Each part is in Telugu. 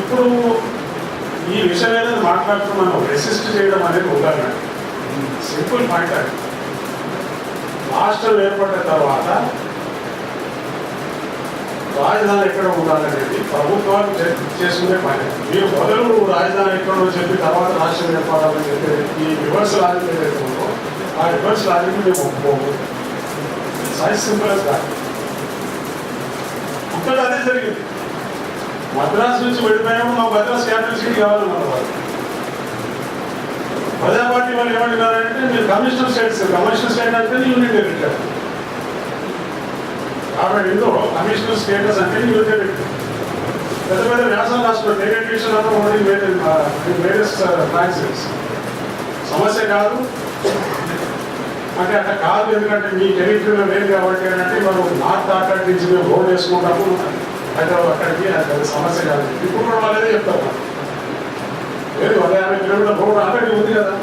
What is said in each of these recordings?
ఇప్పుడు ఈ విషయం ఏదైనా మాట్లాడుతూ మనం రెసిస్ట్ చేయడం అనేది ఉండాలి. సింపుల్ పాయింట్ అది. రాష్ట్రం ఏర్పడిన తర్వాత రాజధాని ఎక్కడ ఉండాలనేది ప్రభుత్వాలు చేసుకునే పని. మీరు మొదలు రాజధాని ఎక్కడో చెప్పి తర్వాత రాష్ట్రం ఏర్పడాలని చెప్పేది ఈ రివర్స్ లాజిక్ ఏదైతే ఉందో ఆ రివర్స్ లాజిక్ మేము ఒప్పుకోము. సైజ్ సింపుల్ గా అంతటా అదే జరిగింది. మద్రాసు నుంచి వెళ్ళిపోయాము, మా మద్రాసు క్యాపిటల్ సిటీ కావాలన్నారు వాళ్ళు. ప్రజా పార్టీ వాళ్ళు ఏమంటున్నారంటే మీరు కమిషనర్ స్టేట్ అంటే యూనియన్ టెరిటరీ. కాబట్టి ఇందులో కమిషనర్ స్టేటస్ అంటే యూనియన్ టెరిటరీ. పెద్ద పెద్ద వ్యాసాలు రాసుకోండి. టెరిటరీషన్ వేరియస్ ఫ్రాంచైజ్ సమస్య కాదు అంటే అట్లా కాదు. ఎందుకంటే మీ టెరిటరీలో లేదు కాబట్టి అంటే మనం నార్త్ అక్కడి నుంచి మేము రోడ్ వేసుకుంటాము హైదరాబాద్ అక్కడికి, అది సమస్య కాదు. ఇప్పుడు కూడా వాళ్ళదే చెప్తారు. లేదు 150 కిలోమీటర్ల రోడ్ ఆల్రెడీ ఉంది కదా,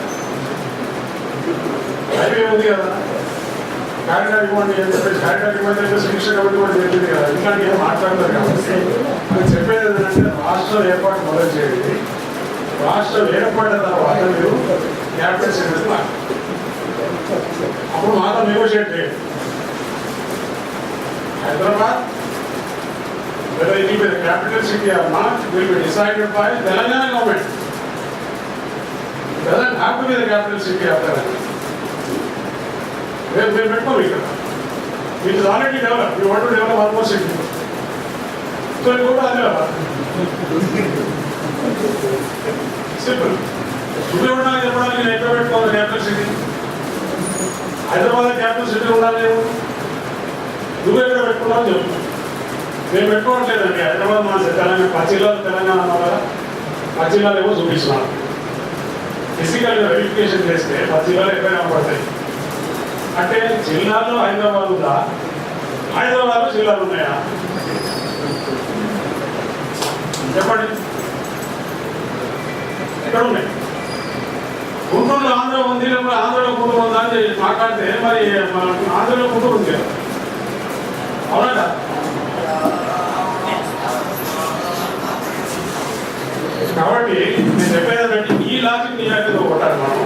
హైవే ఉంది కదా, కారిడార్ ఇవ్వండి అని చెప్పేసి కారిడార్ ఇవ్వండి చెప్పేసి శిక్ష కమిటీ కూడా చెప్పింది కదా. ఇట్లాంటి ఏం మాట్లాడతారు కాబట్టి నేను చెప్పేది ఏంటంటే రాష్ట్రం ఏర్పాటు మొదలు చేయండి. రాష్ట్రం ఏర్పడిన తర్వాత మీరు క్యాపిటల్ సిటీస్ అప్పుడు మాతో నెగోషియేట్ చేయండి. Hyderabad whether it be the capital city or not will be decided by Telangana government. It doesn't have to be the capital city of Telangana. Where Metro Vikram, which is already developed. You want to develop one more city, so you go to Hyderabad. Simple. You don't know about the neighborhood for the capital city. Hyderabad capital city ఉండాలి. నువ్వు ఎక్కడ పెట్టుకున్నావు చెప్పు. మేము పెట్టుకోవట్లేదండి. హైదరాబాద్ మన తెలంగాణ 10 జిల్లాలు తెలంగాణ వల్ల 10 జిల్లాలు ఏమో చూపిస్తున్నాను. ఫిజికల్గా వెరిఫికేషన్ చేస్తే 10 జిల్లాలు ఎక్కడైనా పడతాయి. అంటే జిల్లాలో హైదరాబాద్ ఉందా, హైదరాబాద్లో జిల్లాలు ఉన్నాయా చెప్పండి. ఎక్కడ ఉన్నాయి? గుంటూరులో ఆంధ్ర ఉంది, లేకపోతే ఆంధ్రలో గుంటూరు ఉందా అని మాట్లాడితే మరి ఆంధ్రలో గుంటూరు ఉంది కదా, అవునా? కాబట్టి నేను చెప్పేదంటే ఈ లాజిక్ నిజంగా కొట్టాలి మనం.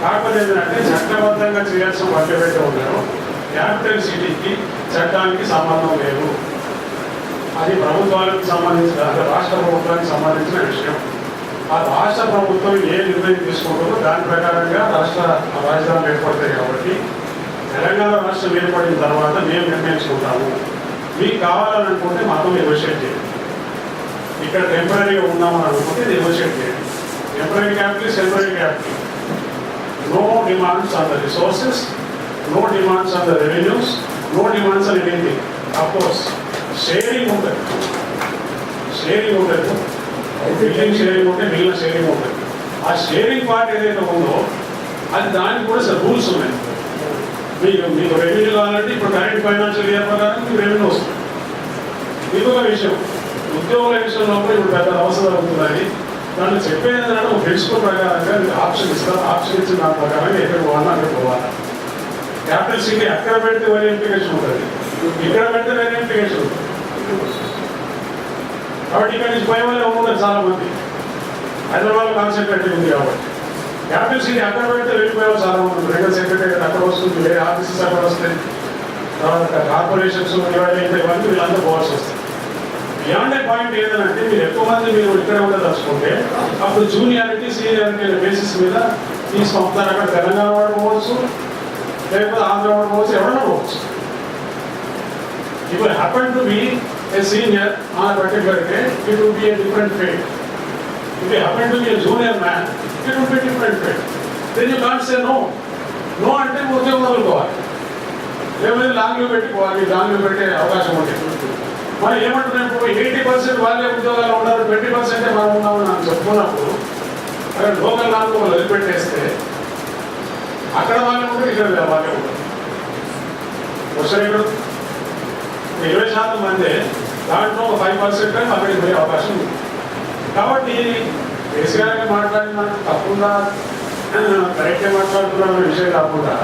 కాకపోతే ఏంటంటే చట్టబద్ధంగా చేయాల్సిన పనులు ఏవైతే ఉన్నారో క్యాపిటల్ సిటీకి చట్టానికి సంబంధం లేదు. అది ప్రభుత్వాలకు సంబంధించిన, అంటే రాష్ట్ర ప్రభుత్వానికి సంబంధించిన విషయం. ఆ రాష్ట్ర ప్రభుత్వం ఏ నిర్ణయం తీసుకుంటుందో దాని ప్రకారంగా రాష్ట్ర రాజధానులు ఏర్పడతాయి. కాబట్టి తెలంగాణ రాష్ట్రం ఏర్పడిన తర్వాత మేము నిర్ణయించుకుంటాము. మీకు కావాలని అనుకుంటే మాతో నెగోషియేట్ చేయండి. ఇక్కడ టెంపరీగా ఉన్నామని అనుకుంటే నెగోషియేట్ చేయండి. Temporary capital, temporary capital. No demands on the resources, no demands on the revenues, no demands on anything. Of course sharing ఉంటుంది, షేరింగ్ ఉంటుంది, బిల్డింగ్ షేరింగ్ ఉంటే మిగిలిన షేరింగ్ ఉంటుంది. ఆ షేరింగ్ పార్ట్ ఏదైతే ఉందో అది దానికి కూడా రూల్స్ ఉన్నాయి. మీకు రెవెన్యూ కావాలంటే ఇప్పుడు కరెంట్ ఫైనాన్షియల్ ఇయర్ ప్రకారం మీకు రెవెన్యూ వస్తుంది. ఇంకొక విషయం, ఉద్యోగుల విషయంలో ఇప్పుడు పెద్ద అవసరం అవుతుందని దాన్ని చెప్పేది ఏంటంటే ఒక ప్రిన్సిపల్ ప్రకారంగా మీకు ఆప్షన్ ఇస్తారు. ఆప్షన్ ఇచ్చిన దాని ప్రకారంగా ఎక్కడికి పోవాలా అక్కడికి పోవాలి. క్యాపిటల్ సిటీ అక్కడ పెడితే వేరే ఇంప్లికేషన్ ఉంటుంది, ఇక్కడ పెడితే వేరే ఇంప్లికేషన్ ఉంటుంది. కాబట్టి ఇక్కడ నుంచి పోయే వాళ్ళే ఉంటుంది చాలా మంది. హైదరాబాద్ కాన్సెంట్రేటివ్ ఉంది కాబట్టి క్యాపిటల్ సిటీ అక్కడ పెడితే వెళ్ళిపోయే వాళ్ళు చాలా మంది. రీజనల్ సెక్రటరీ అక్కడ వస్తుంది, వేరే ఆఫీసెస్ అక్కడ వస్తాయి, తర్వాత కార్పొరేషన్స్ ఇవన్నీ వీళ్ళందరూ పోవాల్సి వస్తుంది. బియాండ్ ఏ పాయింట్ ఏదంటే మీరు ఎక్కువ మంది మీరు ఇక్కడ ఉండదలుచుకుంటే అప్పుడు జూనియారిటీ సీనియారిటీ అనే బేసిస్ మీద తీసుకుంటారు. అక్కడ తెలంగాణ వాడు పోవచ్చు, లేకపోతే ఆంధ్ర వాడు పోవచ్చు, ఎవరైనా పోవచ్చు. ఇప్పుడు happen to be a senior on a particular day, it will be a different fate. If you happen to be a junior man, it will be a different fate. Then you can't say no. No అంటే ఉద్యోగం వదులుకోవాలి, లేకపోతే లాంగ్లో పెట్టుకోవాలి. లాంగ్లో పెట్టే అవకాశం ఉంటుంది. మరి ఏమంటున్నప్పుడు 80% వాళ్ళే ఉద్యోగాలు ఉన్నారు, 20% మనం ఉన్నామని నాకు చెప్పుకున్నప్పుడు అక్కడ లోకల్ లాంగ్లో వాళ్ళు వదిలిపెట్టేస్తే అక్కడ వాళ్ళే ఉంటారు, ఇక్కడ వాళ్ళే ఉంటారు. క్వశ్చన్ ఇక్కడ 20% మంది దాంట్లో ఒక 5% అక్కడికి పోయే అవకాశం ఉంది. కాబట్టి కేసీఆర్గా మాట్లాడిన తప్పకుండా కరెక్ట్గా మాట్లాడుతున్న విషయం కాకుండా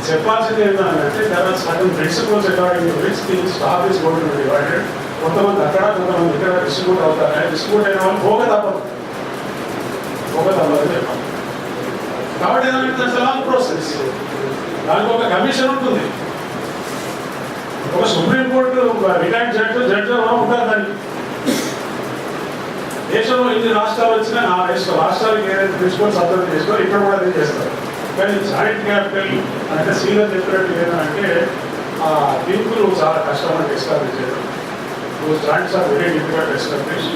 చెప్పాల్సింది ఏంటంటే there are certain principles according to which things staff is going to be divided. కొంతమంది అక్కడ కొంతమంది ఇక్కడ డిస్ట్రిబ్యూట్ అవుతారు. డిస్ట్రిబ్యూట్ అయిన వాళ్ళు పోక తప్పదు అని చెప్పాలి. కాబట్టి ఏదంటే లాంగ్ ప్రాసెస్, దానికి ఒక కమిషన్ ఉంటుంది. ఒక సుప్రీంకోర్టు రిటైర్డ్ జడ్జి ఉంటారు. దానికి దేశంలో ఇన్ని రాష్ట్రాలు వచ్చినా ఆ రాష్ట్రాలకి ఏదైతే ప్రిన్సిపల్ సబ్జెక్ట్ చేసుకోవాలి, ఇక్కడ కూడా అదే చేస్తారు. కానీ జాయింట్ క్యాపిటల్ అంటే సీనియర్ చెప్పినట్టు ఏంటంటే ఆ తీర్పులు చాలా కష్టమని ఎస్టాబ్లిష్ చేయడం. Joints are very difficult establish.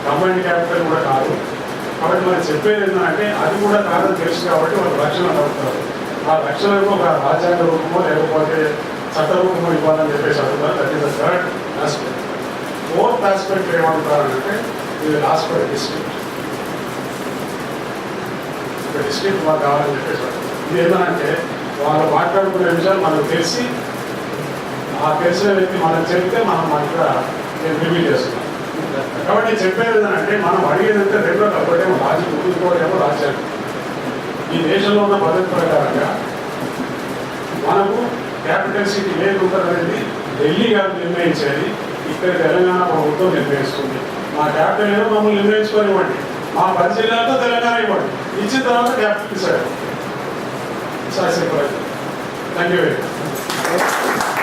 Combined capital కూడా కాదు. కాబట్టి మనం చెప్పేది ఏంటంటే అది కూడా కాదని తెలుసు కాబట్టి వాళ్ళు రక్షణ అడుగుతారు. ఆ రక్షణకు ఒక రాజ్యాంగ రూపమో లేకపోతే చట్ట రూపమో ఇవ్వాలని చెప్పేసి అడుగుతారు. That is the third aspect. Fourth aspect ఏమంటారంటే ఇది లాస్ట్ ఫర్ డిస్ట్రిక్ట్. ఒక డిస్ట్రిక్ట్ మాకు కావాలని చెప్పేసి ఇది ఏంటంటే వాళ్ళు మాట్లాడుకునే విషయాలు మనకు తెలిసి ఆ తెలిసిన వ్యక్తి మనం చెప్తే మనం ఇక్కడ రివ్యూ చేస్తున్నాం. కాబట్టి చెప్పేది ఏంటంటే మనం అడిగేదంటే రెండో ఒకటేమో రాజు ఇంకోటేమో రాజ్యాంగం. ఈ దేశంలో ఉన్న పద్ధతి ప్రకారంగా మనకు క్యాపిటల్ సిటీ ఏది ఉంటుందనేది ఢిల్లీ గారు నిర్ణయించేది, ఇక్కడ తెలంగాణ ప్రభుత్వం నిర్ణయిస్తుంది. మా క్యాపిటల్ ఏదో మమ్మల్ని నిర్ణయించుకొని ఇవ్వండి, మా 10 జిల్లాలతో తెలంగాణ ఇవ్వండి, ఇచ్చిన తర్వాత capital decide. Thank you very much.